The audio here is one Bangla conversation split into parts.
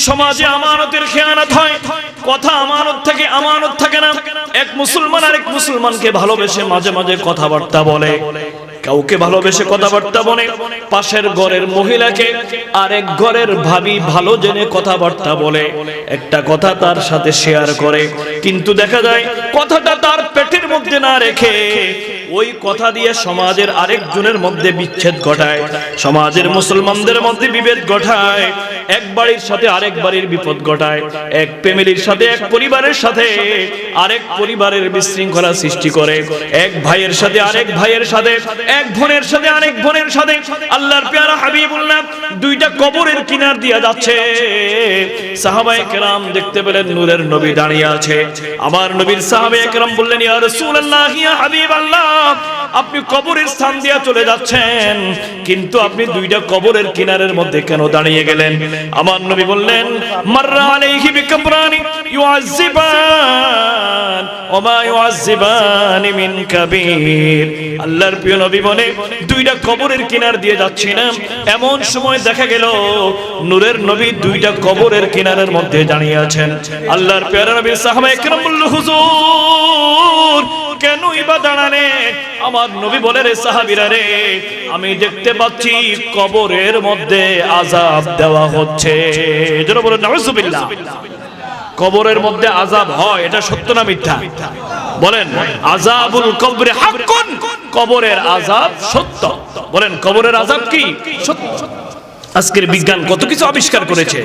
সমাজে আমানতের খেয়ানত হয়, কথা আমানত থেকে আমানত থাকে না। এক মুসলমান আরেক মুসলমানকে ভালোবেসে মাঝে মাঝে কথাবার্তা বলে, কাউকে ভালোবেসে কথাবার্তা বলে, পাশের ঘরের মহিলাকে আরেক ঘরের ভাবি ভালো জেনে কথাবার্তা বলে, একটা কথা তার সাথে শেয়ার করে, কিন্তু দেখা যায় কথাটা তার পেটের মধ্যে না রেখে ওই কথা দিয়ে সমাজের আরেকজনের মধ্যে বিচ্ছেদ ঘটায়, সমাজের মুসলমানদের মধ্যে বিভেদ ঘটায়, এক বাড়ির সাথে আরেক বাড়ির বিপদ ঘটায়, এক ফ্যামিলির সাথে এক পরিবারের সাথে আরেক পরিবারের বিশৃঙ্খলা সৃষ্টি করে, এক ভাইয়ের সাথে আরেক ভাইয়ের সাথে, এক বোনের সাথে আরেক বোনের সাথে। আল্লাহর পেয়ারা হাবিবুল্লাহ দুইটা কবরের কিনার দিয়ে যাচ্ছে, সাহাবায়ে কেরাম দেখতে পেলেন নূরের নবী দাঁড়িয়ে আছে। আমার নবীর সাহাবায়ে কেরাম বললেন, ইয়া রাসূলুল্লাহ, ইয়া হাবিবাল্লাহ, আপনি কবরের স্থান দিয়ে চলে যাচ্ছেন, কিন্তু আপনি দুইটা কবরের কিনারের মধ্যে কেন দাঁড়িয়ে গেলেন? আমার নবী বললেন, মাররা আলাইহি বিকবরানি ইউআযিবান ওয়া মা ইউআযিবানি মিন কাবীর। আল্লাহর প্রিয় নবী বলে, দুইটা কবরের কিনার দিয়ে যাচ্ছিলাম, এমন সময় দেখা গেল নূরের নবী দুইটা কবরের কিনারের মধ্যে দাঁড়িয়ে আছেন। আল্লাহর প্রিয় নবী সাহাবায়ে কেরাম বলল, হুজুর কেনই বা দাঁড়ালেন? আমার নবী বলে, রে সাহাবীরা রে, আমি দেখতে পাচ্ছি কবরের মধ্যে আযাব দেওয়া হচ্ছে। যারা বলেন নাউযুবিল্লাহ। কবরের মধ্যে আযাব হয়, এটা সত্য না মিথ্যা? বলেন, আযাবুল কবরি হাক্কুন, কবরের আযাব সত্য। বলেন, কবরের আযাব কি? সত্য। আজকের বিজ্ঞান কত কিছু আবিষ্কার করেছে,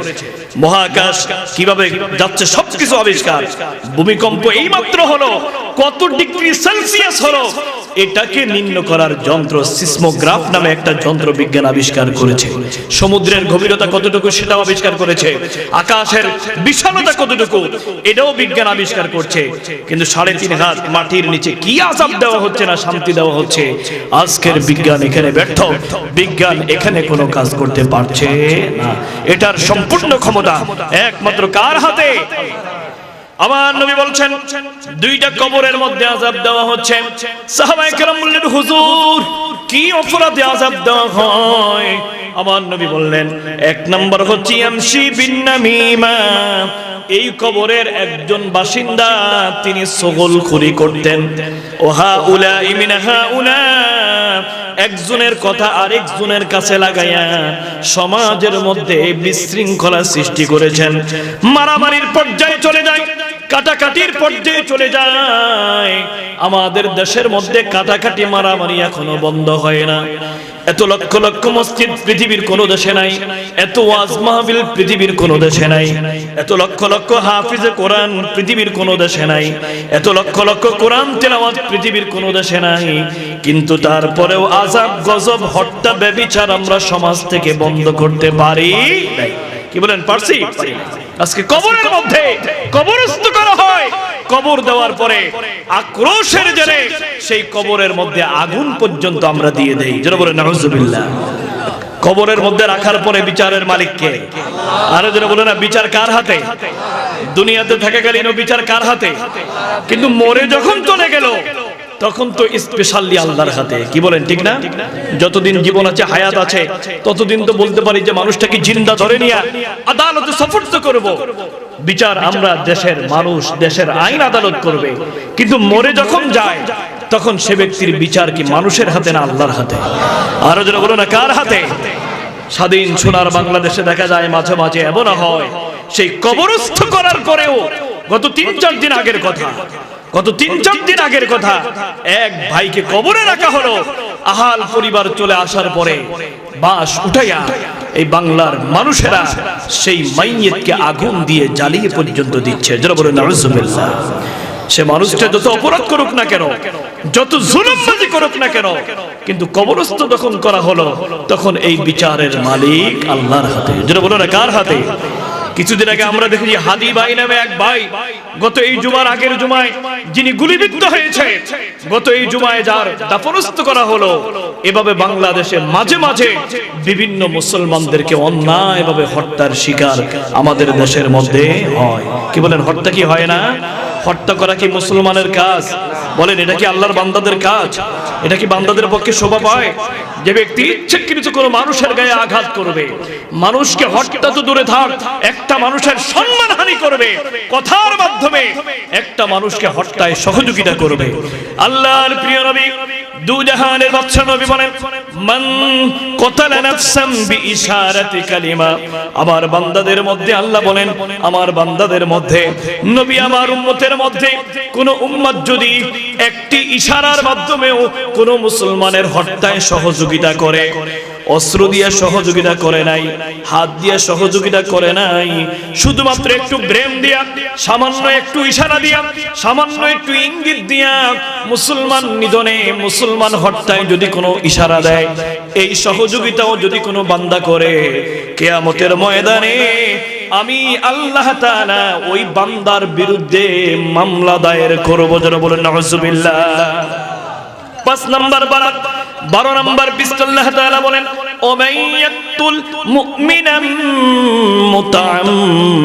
মহাকাশ কিভাবে যাচ্ছে সবকিছু আবিষ্কার। ভূমিকম্প এইমাত্র হলো, কত ডিগ্রি সেলসিয়াস হলো, এটাকে নির্ণয় করার যন্ত্র সিসমোগ্রাফ নামে একটা যন্ত্র বিজ্ঞান আবিষ্কার করেছে। সমুদ্রের গভীরতা কতটুকু সেটাও আবিষ্কার করেছে, আকাশের বিশালতা কতটুকু এটাও বিজ্ঞান আবিষ্কার করছে। কিন্তু 3.5 হাত মাটির নিচে কি আযাব দেওয়া হচ্ছে না শান্তি দেওয়া হচ্ছে, আজকের বিজ্ঞান এখানে ব্যর্থ। বিজ্ঞান এখানে কোনো কাজ করতে পারছে না। এটার সম্পূর্ণ ক্ষমতা একমাত্র কার হাতে? আমার নবী বলছেন, দুইটা কবরের মধ্যে আযাব দেওয়া হচ্ছে। সাহাবায়ে কেরাম বললেন, হুজুর কি অপরাধে আযাব দেওয়া হয়? আমার নবী বললেন, এক নম্বর হচ্ছে ইয়ামশি বিন নামিমা, এই কবরের একজন বাসিন্দা তিনি ছগলখুরি করতেন। ওহা উলা ইমিনহা উলা, একজনের কথা আরেকজনের কাছে লাগাইয়া সমাজের মধ্যে বিশৃঙ্খলা সৃষ্টি করেছেন। মারামারির পর্যায়ে চলে যায়, কাটাকাটির পর্যায়ে চলে যায়। আমাদের দেশের মধ্যে কাটাকাটি মারামারি এখনো বন্ধ হয় না। এত লক্ষ লক্ষ মসজিদ পৃথিবীর কোন দেশে নাই, এত ওয়াজ মাহফিল পৃথিবীর কোন দেশে নাই, এত লক্ষ লক্ষ হাফিজে কোরআন পৃথিবীর কোন দেশে নাই, এত লক্ষ লক্ষ কোরআন তেলাওয়াত পৃথিবীর কোন দেশে নাই। কিন্তু তারপরেও আযাব গজব হত্যা ব্যভিচার আমরা সমাজ থেকে বন্ধ করতে পারি নাই। কি বলেন, পারছি? আজকে কবরের মধ্যে কবরস্থ করা হয়, কবর দেওয়ার পরে আক্রোশের জেরে সেই কবরের মধ্যে আগুন পর্যন্ত আমরা দিয়ে দেই। যারা বলেন নাউযুবিল্লাহ। কবরের মধ্যে রাখার পরে বিচারের মালিক কে? আরো যারা বলে না, বিচার কার হাতে? দুনিয়াতে থাকাকালীন বিচার কার হাতে? কিন্তু মরে যখন চলে গেল তখন তো স্পেশালি আল্লাহর হাতে। কি বলেন, ঠিক না? যতদিন জীবন আছে, হায়াত আছে, ততদিন তো বলতে পারি যে মানুষটাকে জিন্দা ধরে নিয়ে আদালতে সুপর্দ করব। বিচার আমরা দেশের মানুষ, দেশের আইন আদালত করবে। কিন্তু মরে যখন যায় তখন সে ব্যক্তির বিচার কি মানুষের হাতে না আল্লাহর হাতে? আরো যারা বলো না, কার হাতে? স্বাধীন সোনার বাংলাদেশে দেখা যায় মাঝে মাঝে এমন হয়, সেই কবরস্থ করার পরেও গত 3-4 দিন আগের কথা, এক ভাইকে কবরে রাখা হলো। আহাল পরিবার চলে আসার পরে বাঁশ উঠাইয়া এই বাংলার মানুষেরা সেই মাইয়িতকে আগুন দিয়ে জ্বালিয়ে পর্যন্ত দিচ্ছে। যারা বলে নাউযুবিল্লাহ। সে মানুষটা যত অপরাধ করুক না কেন, যত জুলুমবাজি করুক না কেন, কিন্তু কবরস্থ যখন করা হলো তখন এই বিচারের মালিক আল্লাহর হাতে। যারা বলে না, কার হাতে? কিছুদিন আগে আমরা দেখেছি হাদি ভাই নামে এক ভাই, গত এই জুমার আগের জুমায় যিনি গুলিবিদ্ধ হয়েছে, গত এই জুমায় যার দাফনস্থ করা হলো। এভাবে বাংলাদেশে মাঝে মাঝে বিভিন্ন মুসলমানদেরকে অন্যায়ভাবে হত্যার শিকার আমাদের দেশের মধ্যে হয়। কি বলেন, হত্যা কি হয় না? হত্যা করা কি মুসলমানের কাজ? বলেন, এটা কি আল্লাহর বান্দাদের কাজ? এটা কি বান্দাদের পক্ষে শোভা পায় যে ব্যক্তি ইচ্ছাকৃত কোনো মানুষের গায়ে আঘাত করবে, মানুষকে হত্যা তো দূরে থাক, একটা মানুষের সম্মানহানি করবে, কথার মাধ্যমে একটা মানুষকে হত্যায় সহযোগিতা করবে। আল্লাহর প্রিয় নবী দুজাহানের বাদশা নবী বলেন, মান কতালা নাফসান বিইশারাতি কালিমা, আমার বান্দাদের মধ্যে আল্লাহ বলেন, আমার বান্দাদের মধ্যে, নবী আমার উম্মতের মধ্যে কোন উম্মত যদি একটি ইশারার মাধ্যমেও কোন মুসলমানের হত্যায় সহযোগিতা করে, অস্ত্র দিয়ে সহযোগিতা করে নাই, হাত দিয়ে সহযোগিতা করে নাই, শুধুমাত্র একটু ব্রেন দিয়া, সামান্য একটু ইশারা দিয়া, সামান্য একটু ইঙ্গিত দিয়া মুসলমান নিধনে, মুসলমান হত্যায় যদি কোনো ইশারা দেয়, এই সহযোগিতাও যদি কোনো বান্দা করে, কিয়ামতের ময়দানে আমি আল্লাহ তাআলা ওই বান্দার বিরুদ্ধে মামলা দায়ের করব। যারা বলেন নাউজুবিল্লাহ। 5 নম্বর 12 নম্বর পৃষ্ঠা আল্লাহ তাআলা বলেন, ও মাইয়াতুল মুমিনাম মুতাআম্মিদা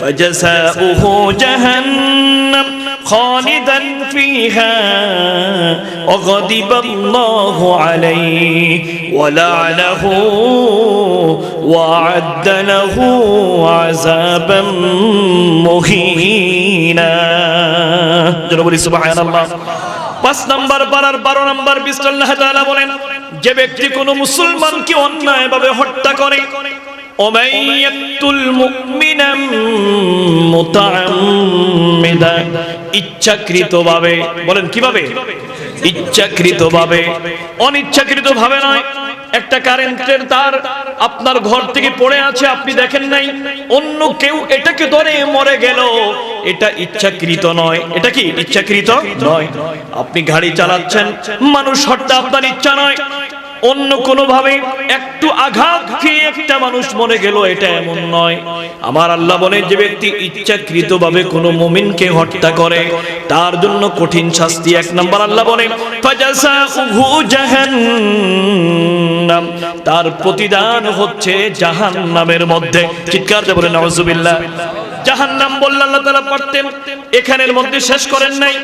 ফাজাসাউহু জাহান্নাম খালিদান ফিহা ওয়া গাদিবাল্লাহু আলাইহি ওয়া লা'নাহু ওয়া আ'আদ্দা লাহু আযাবাম মুহিনা। যারা বলি সুবহানাল্লাহ। 5 নম্বর 12 নম্বর পৃষ্ঠা আল্লাহ তাআলা বলেন, যে ব্যক্তি কোন মুসলমানকে অন্যায়ভাবে হত্যা করে, ওমাইয়াতুল মুমিনাম মুতাআম্মিদা, ইচ্ছাকৃতভাবে, বলেন কিভাবে? ইচ্ছাকৃতভাবে, অনিচ্ছাকৃতভাবে নয়। একটা কারেন্টের তার আপনার ঘর থেকে পড়ে আছে, আপনি দেখেন নাই, অন্য কেউ এটাকে ধরে মরে গেল, এটা ইচ্ছাকৃত নয়। এটা কি ইচ্ছাকৃত নয়? আপনি গাড়ি চালাচ্ছেন, মানুষ হত্যা আপনার ইচ্ছা নয়, অন্য কোনো ভাবে একটু আঘাত খেয়ে একটা মানুষ মরে গেল, এটা এমন নয়। আমার আল্লাহ বলে, যে ব্যক্তি ইচ্ছাকৃতভাবে কোনো মুমিনকে হত্যা করে, তার জন্য কঠিন শাস্তি। 1 নম্বর আল্লাহ বলে, ফাজাসাউহু জাহান্নাম, তার প্রতিদান হচ্ছে জাহান্নামের মধ্যে। চিৎকার দিয়ে বলেন নাউজুবিল্লাহ। জাহান্নাম বললে আল্লাহ তাআলা পারতেন, এখানের মধ্যে শেষ করেন নাই।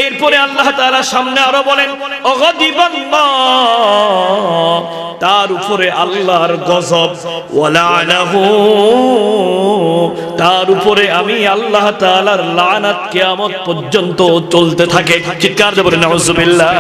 এরপরে আল্লাহ তাআলা সামনে আরো বলেন, অগদিবাল্লাহ, তার উপরে আল্লাহর গজব, ওয়া লা'নাহু, তার উপরে আমি আল্লাহ তাআলার লানাত কিয়ামত পর্যন্ত চলতে থাকে। চিৎকার দিয়ে বলেন নাউজুবিল্লাহ।